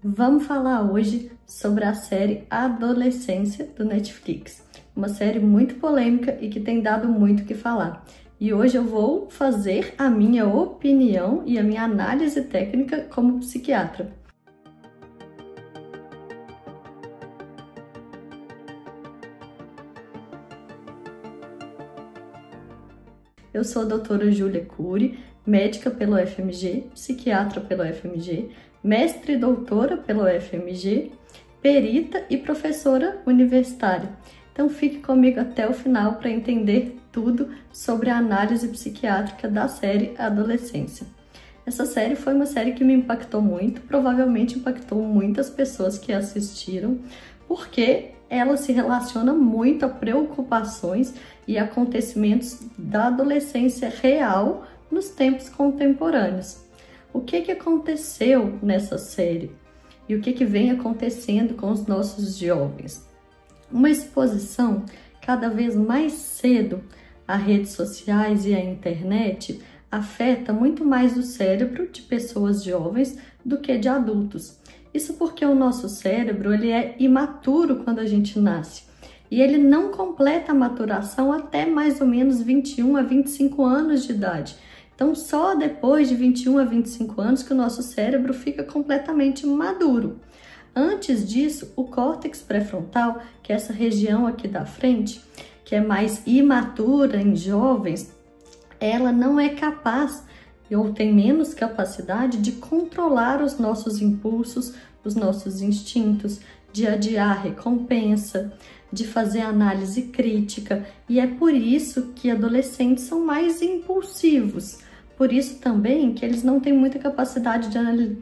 Vamos falar hoje sobre a série Adolescência do Netflix, uma série muito polêmica e que tem dado muito o que falar. E hoje eu vou fazer a minha opinião e a minha análise técnica como psiquiatra. Eu sou a doutora Júlia Cury, médica pelo UFMG, psiquiatra pelo UFMG, mestre e doutora pelo UFMG, perita e professora universitária. Então fique comigo até o final para entender tudo sobre a análise psiquiátrica da série Adolescência. Essa série foi uma série que me impactou muito, provavelmente impactou muitas pessoas que assistiram, porque ela se relaciona muito a preocupações e acontecimentos da adolescência real nos tempos contemporâneos. O que aconteceu nessa série? E o que vem acontecendo com os nossos jovens? Uma exposição cada vez mais cedo a redes sociais e a internet afeta muito mais o cérebro de pessoas jovens do que de adultos. Isso porque o nosso cérebro ele é imaturo quando a gente nasce e ele não completa a maturação até mais ou menos 21 a 25 anos de idade. Então, só depois de 21 a 25 anos que o nosso cérebro fica completamente maduro. Antes disso, o córtex pré-frontal, que é essa região aqui da frente, que é mais imatura em jovens, ela não é capaz ou tem menos capacidade de controlar os nossos impulsos, os nossos instintos, de adiar recompensa, de fazer análise crítica, e é por isso que adolescentes são mais impulsivos. Por isso também que eles não têm muita capacidade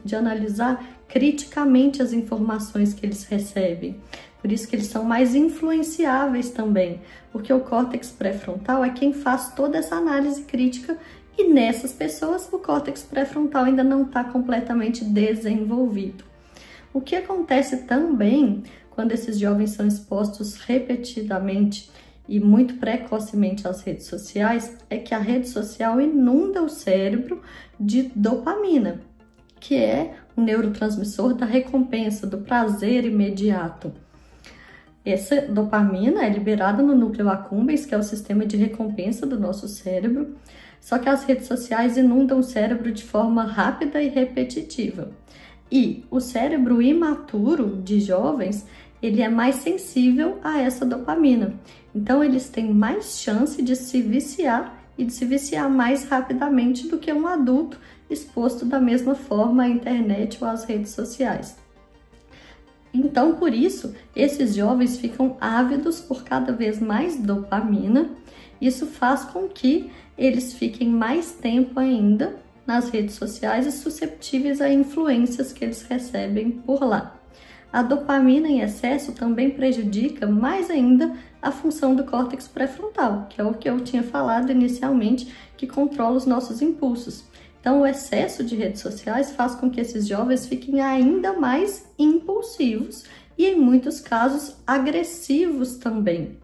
de analisar criticamente as informações que eles recebem. Por isso que eles são mais influenciáveis também, porque o córtex pré-frontal é quem faz toda essa análise crítica e nessas pessoas o córtex pré-frontal ainda não está completamente desenvolvido. O que acontece também quando esses jovens são expostos repetidamente e muito precocemente às redes sociais é que a rede social inunda o cérebro de dopamina, que é um neurotransmissor da recompensa, do prazer imediato. Essa dopamina é liberada no núcleo accumbens, que é o sistema de recompensa do nosso cérebro, só que as redes sociais inundam o cérebro de forma rápida e repetitiva. E o cérebro imaturo de jovens, ele é mais sensível a essa dopamina. Então, eles têm mais chance de se viciar e de se viciar mais rapidamente do que um adulto exposto da mesma forma à internet ou às redes sociais. Então, por isso, esses jovens ficam ávidos por cada vez mais dopamina. Isso faz com que eles fiquem mais tempo ainda nas redes sociais e susceptíveis a influências que eles recebem por lá. A dopamina em excesso também prejudica mais ainda a função do córtex pré-frontal, que é o que eu tinha falado inicialmente, que controla os nossos impulsos. Então, o excesso de redes sociais faz com que esses jovens fiquem ainda mais impulsivos e, em muitos casos, agressivos também.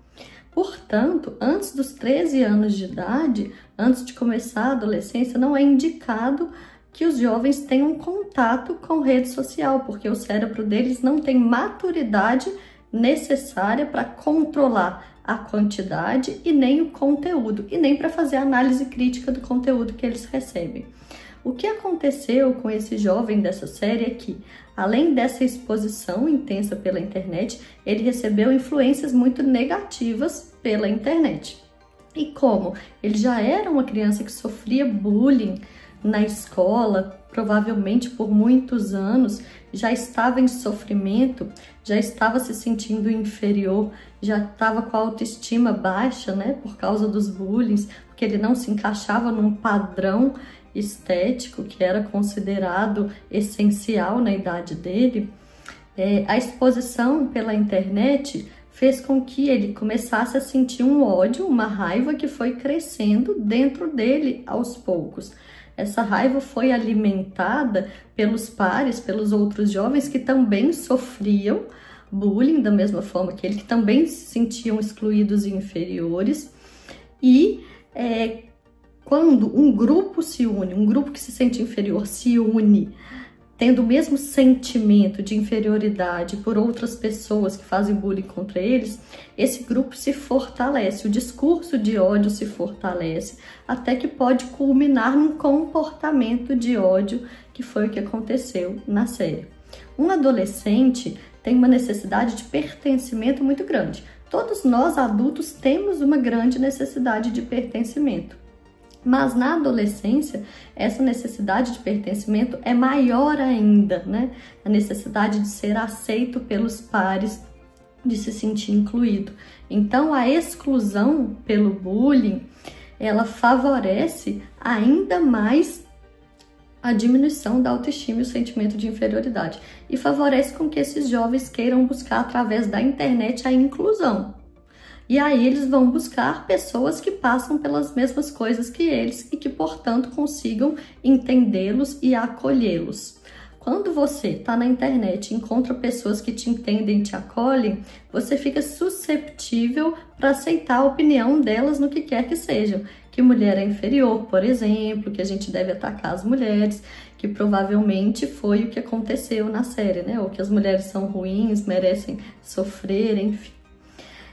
Portanto, antes dos 13 anos de idade, antes de começar a adolescência, não é indicado que os jovens tenham contato com rede social, porque o cérebro deles não tem maturidade necessária para controlar a quantidade e nem o conteúdo, e nem para fazer análise crítica do conteúdo que eles recebem. O que aconteceu com esse jovem dessa série é que, além dessa exposição intensa pela internet, ele recebeu influências muito negativas pela internet. E como ele já era uma criança que sofria bullying na escola, provavelmente por muitos anos, já estava em sofrimento, já estava se sentindo inferior, já estava com a autoestima baixa, né, por causa dos bullying, porque ele não se encaixava num padrão estético que era considerado essencial na idade dele. A exposição pela internet fez com que ele começasse a sentir um ódio, uma raiva que foi crescendo dentro dele aos poucos. Essa raiva foi alimentada pelos pares, pelos outros jovens que também sofriam bullying da mesma forma que ele, que também se sentiam excluídos e inferiores. E quando um grupo se une, um grupo que se sente inferior se une tendo o mesmo sentimento de inferioridade por outras pessoas que fazem bullying contra eles, esse grupo se fortalece, o discurso de ódio se fortalece, até que pode culminar num comportamento de ódio, que foi o que aconteceu na série. Um adolescente tem uma necessidade de pertencimento muito grande. Todos nós adultos temos uma grande necessidade de pertencimento. Mas na adolescência, essa necessidade de pertencimento é maior ainda, né? A necessidade de ser aceito pelos pares, de se sentir incluído. Então, a exclusão pelo bullying, ela favorece ainda mais a diminuição da autoestima e o sentimento de inferioridade. E favorece com que esses jovens queiram buscar, através da internet, a inclusão. E aí eles vão buscar pessoas que passam pelas mesmas coisas que eles e que, portanto, consigam entendê-los e acolhê-los. Quando você está na internet e encontra pessoas que te entendem e te acolhem, você fica susceptível para aceitar a opinião delas no que quer que sejam. Que mulher é inferior, por exemplo, que a gente deve atacar as mulheres, que provavelmente foi o que aconteceu na série, né? Ou que as mulheres são ruins, merecem sofrer, enfim.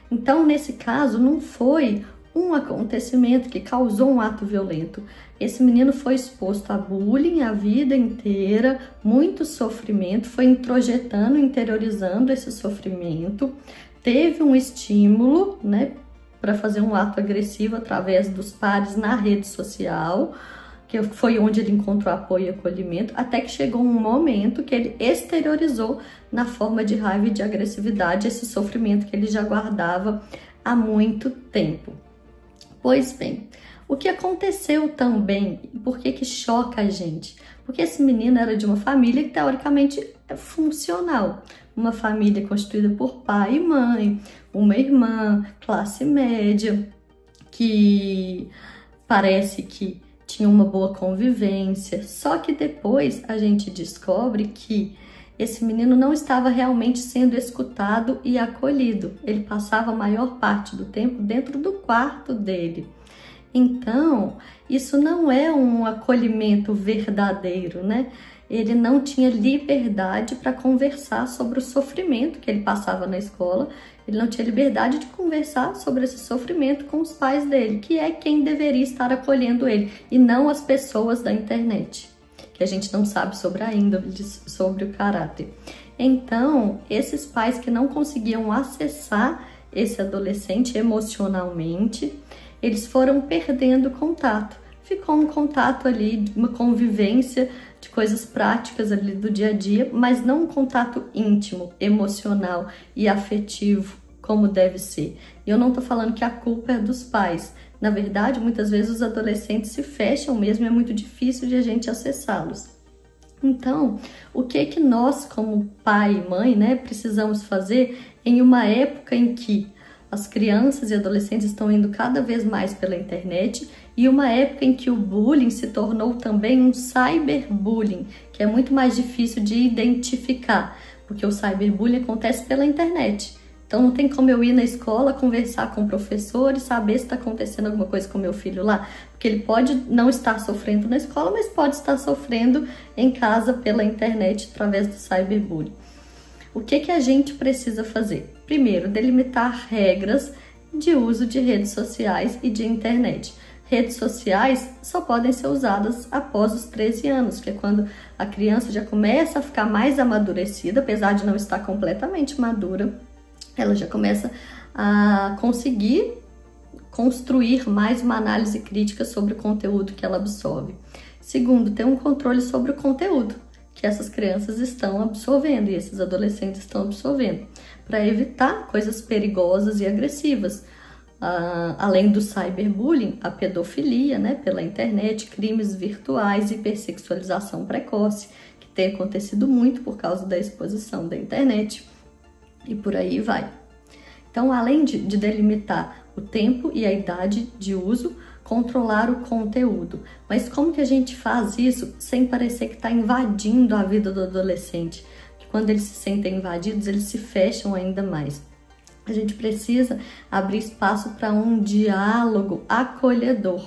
Então, nesse caso, não foi um acontecimento que causou um ato violento. Esse menino foi exposto a bullying a vida inteira, muito sofrimento, foi introjetando, interiorizando esse sofrimento, teve um estímulo, né, para fazer um ato agressivo através dos pares na rede social, que foi onde ele encontrou apoio e acolhimento, até que chegou um momento que ele exteriorizou na forma de raiva e de agressividade esse sofrimento que ele já guardava há muito tempo. Pois bem, o que aconteceu também, por que choca a gente? Porque esse menino era de uma família que teoricamente é funcional, uma família constituída por pai e mãe, uma irmã, classe média, que parece que tinha uma boa convivência, só que depois a gente descobre que esse menino não estava realmente sendo escutado e acolhido. Ele passava a maior parte do tempo dentro do quarto dele. Então, isso não é um acolhimento verdadeiro, né? Ele não tinha liberdade para conversar sobre o sofrimento que ele passava na escola. Ele não tinha liberdade de conversar sobre esse sofrimento com os pais dele, que é quem deveria estar acolhendo ele, e não as pessoas da internet, que a gente não sabe sobre a índole, sobre o caráter. Então, esses pais que não conseguiam acessar esse adolescente emocionalmente, eles foram perdendo contato. Ficou um contato ali, uma convivência de coisas práticas ali do dia a dia, mas não um contato íntimo, emocional e afetivo, como deve ser. E eu não tô falando que a culpa é dos pais. Na verdade, muitas vezes os adolescentes se fecham mesmo, é muito difícil de a gente acessá-los. Então, o que nós, como pai e mãe, né, precisamos fazer em uma época em que as crianças e adolescentes estão indo cada vez mais pela internet, e uma época em que o bullying se tornou também um cyberbullying, que é muito mais difícil de identificar, porque o cyberbullying acontece pela internet. Então não tem como eu ir na escola, conversar com o professor e saber se está acontecendo alguma coisa com meu filho lá, porque ele pode não estar sofrendo na escola, mas pode estar sofrendo em casa pela internet através do cyberbullying. O que a gente precisa fazer? Primeiro, delimitar regras de uso de redes sociais e de internet. Redes sociais só podem ser usadas após os 13 anos, que é quando a criança já começa a ficar mais amadurecida, apesar de não estar completamente madura, ela já começa a conseguir construir mais uma análise crítica sobre o conteúdo que ela absorve. Segundo, ter um controle sobre o conteúdo que essas crianças estão absorvendo e esses adolescentes estão absorvendo, para evitar coisas perigosas e agressivas. Além do cyberbullying, a pedofilia, né, pela internet, crimes virtuais, hipersexualização precoce, que tem acontecido muito por causa da exposição da internet, e por aí vai. Então, além de delimitar o tempo e a idade de uso, controlar o conteúdo. Mas como que a gente faz isso sem parecer que está invadindo a vida do adolescente? Que quando eles se sentem invadidos, eles se fecham ainda mais. A gente precisa abrir espaço para um diálogo acolhedor.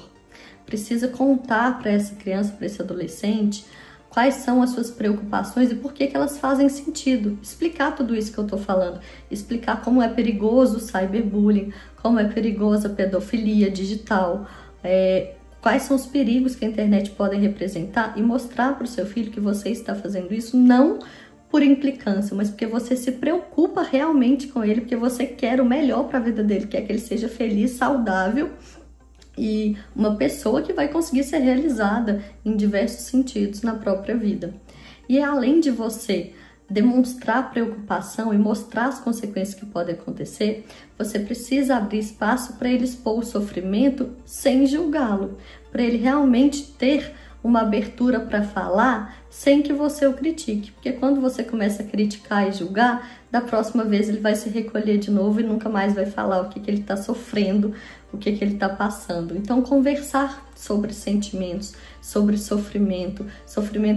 Precisa contar para essa criança, para esse adolescente, quais são as suas preocupações e por que elas fazem sentido. Explicar tudo isso que eu tô falando, explicar como é perigoso o cyberbullying, como é perigosa a pedofilia digital, quais são os perigos que a internet pode representar e mostrar para o seu filho que você está fazendo isso não por implicância, mas porque você se preocupa realmente com ele, porque você quer o melhor para a vida dele, quer que ele seja feliz, saudável e uma pessoa que vai conseguir ser realizada em diversos sentidos na própria vida. E além de você demonstrar preocupação e mostrar as consequências que podem acontecer, você precisa abrir espaço para ele expor o sofrimento sem julgá-lo, para ele realmente ter uma abertura para falar sem que você o critique, porque quando você começa a criticar e julgar, da próxima vez ele vai se recolher de novo e nunca mais vai falar o que ele está sofrendo, o que ele está passando. Então, conversar sobre sentimentos, sobre sofrimento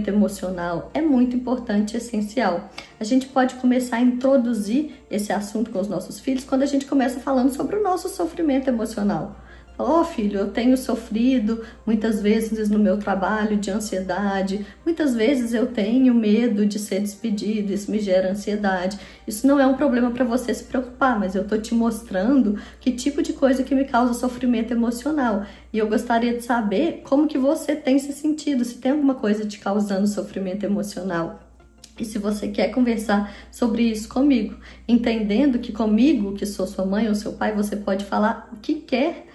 emocional é muito importante e essencial. A gente pode começar a introduzir esse assunto com os nossos filhos quando a gente começa falando sobre o nosso sofrimento emocional. Ó, filho, eu tenho sofrido muitas vezes no meu trabalho de ansiedade, muitas vezes eu tenho medo de ser despedido, isso me gera ansiedade. Isso não é um problema para você se preocupar, mas eu tô te mostrando que tipo de coisa que me causa sofrimento emocional. E eu gostaria de saber como que você tem se sentido, se tem alguma coisa te causando sofrimento emocional. E se você quer conversar sobre isso comigo, entendendo que comigo, que sou sua mãe ou seu pai, você pode falar o que quer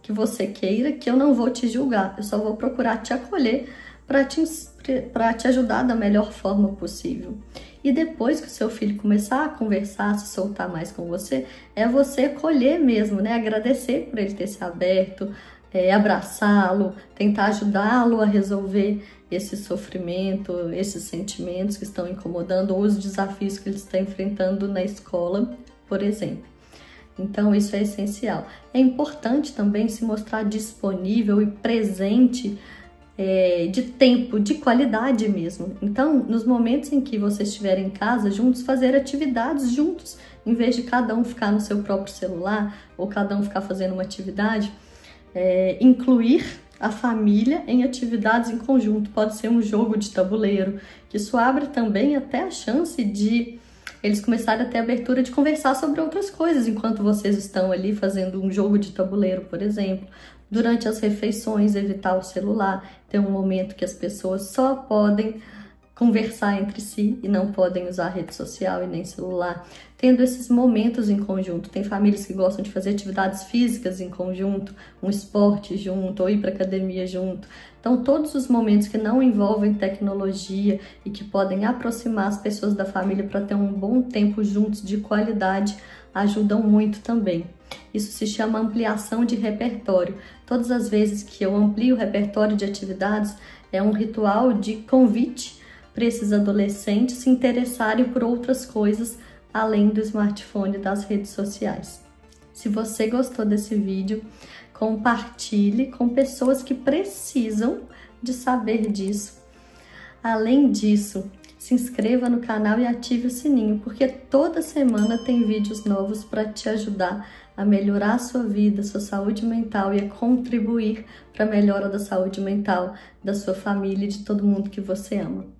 que você queira, que eu não vou te julgar, eu só vou procurar te acolher para te ajudar da melhor forma possível. E depois que o seu filho começar a conversar, se soltar mais com você, é você acolher mesmo, né? Agradecer por ele ter se aberto, abraçá-lo, tentar ajudá-lo a resolver esse sofrimento, esses sentimentos que estão incomodando ou os desafios que ele está enfrentando na escola, por exemplo. Então, isso é essencial. É importante também se mostrar disponível e presente de tempo, de qualidade mesmo. Então, nos momentos em que vocês estiverem em casa juntos, fazer atividades juntos, em vez de cada um ficar no seu próprio celular ou cada um ficar fazendo uma atividade, incluir a família em atividades em conjunto. Pode ser um jogo de tabuleiro, que isso abre também até a chance de eles começarem a ter abertura de conversar sobre outras coisas enquanto vocês estão ali fazendo um jogo de tabuleiro, por exemplo. Durante as refeições, evitar o celular. Tem um momento que as pessoas só podem conversar entre si e não podem usar rede social e nem celular. Tendo esses momentos em conjunto. Tem famílias que gostam de fazer atividades físicas em conjunto, um esporte junto, ou ir para academia junto. Então, todos os momentos que não envolvem tecnologia e que podem aproximar as pessoas da família para ter um bom tempo juntos de qualidade, ajudam muito também. Isso se chama ampliação de repertório. Todas as vezes que eu amplio o repertório de atividades, é um ritual de convite para esses adolescentes se interessarem por outras coisas além do smartphone e das redes sociais. Se você gostou desse vídeo, compartilhe com pessoas que precisam de saber disso. Além disso, se inscreva no canal e ative o sininho, porque toda semana tem vídeos novos para te ajudar a melhorar a sua vida, sua saúde mental e a contribuir para a melhora da saúde mental da sua família e de todo mundo que você ama.